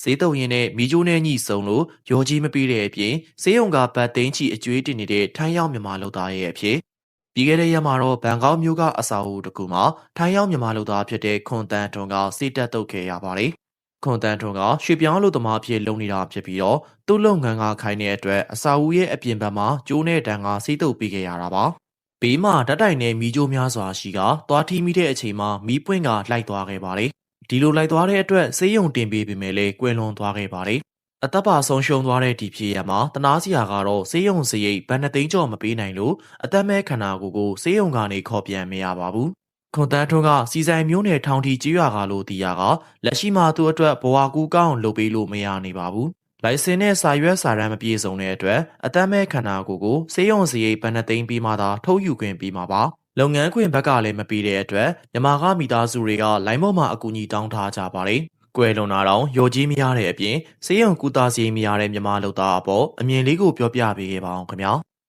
ဈေးတုံရင်နဲ့မီဂျိုးနဲ့ညှိစုံလို့ရော်ကြီးမပေးတဲ့အပြင်ဈေးရုံကဘတ်သိန်းချီအကျွေးတင်နေတဲ့ထိုင်းရောက်မြန်မာလုပ်သားရဲ့အဖြစ်ပြီးခဲ့တဲ့ရက်မှာတော့ဘန်ကောက်မြို့ကအစာအုပ်တစ်ခုမှာထိုင်းရောက်မြန်မာလုပ်သားဖြစ်တဲ့ခွန်တန်ထွန်းကစိတ်တက်တုတ်ခဲ့ရပါတယ်။ခွန်တန်ထွန်းကရွှေပြောင်းလုပ်သမားအဖြစ်လုပ်နေတာဖြစ်ပြီးတော့သူ့လုပ်ငန်းကခိုင်းတဲ့အတွက်အစာအုပ်ရဲ့အပြင်ဘက်မှာကျိုးနဲ့တန်ကစိတ်တုတ်ပေးခဲ့ရတာပါ။ဘေးမှာဓာတ်တိုင်နဲ့မီးကြိုးများစွာရှိကသွားထီးမိတဲ့အချိန်မှာမီးပွင့်ကလိုက်သွားခဲ့ပါတယ်။ဒီလိုလိုက်သွားတဲ့အတွက်ဆေးရုံတင်ပေးပေမဲ့လည်းကွယ်လွန်သွားခဲ့ပါတယ်။အသက်ပါဆုံးရှုံးသွားတဲ့ဒီဖြစ်ရမှာတနာစရာကတော့ဆေးရုံစရိတ်ဘဏ္ဍသိန်းကျော်မပေးနိုင်လို့အသက်မဲ့ခန္ဓာကိုယ်ဆေးရုံကနေခေါ်ပြန်မရပါဘူး။ခွန်တန်းထွန်းကစီဆိုင်မျိုးနယ်ထောင်ထီကြီးရွာကလို့တီးရကလက်ရှိမှာသူ့အတွက်ဘဝကူးကောင်းလုပ်ပေးလို့မရနေပါဘူး။လိုင်စင်နဲ့စာရွက်စာတမ်းမပြည့်စုံတဲ့အတွက်အသက်မဲ့ခန္ဓာကိုယ်ဆေးရုံစရိတ်ဘဏ္ဍသိန်းပြီးမှသာထုတ်ယူခွင့်ပေးမှာပါ။လုပ်ငန်းခွင်ဘက်ကလည်းမပေးတဲ့အတွက်မြန်မာကမိသားစုတွေကလိုင်းမော့မှာအကူအညီတောင်းထားကြပါတယ်။ကွယ်လွန်တာတော့ရော်ကြီးမရတဲ့အပြင်ဆေးရုံကူတာစီမရတဲ့မြန်မာလုပ်သားအပေါ်အမြင်လေးကိုပြောပြပေးခဲ့ပါအောင်ခင်ဗျာ။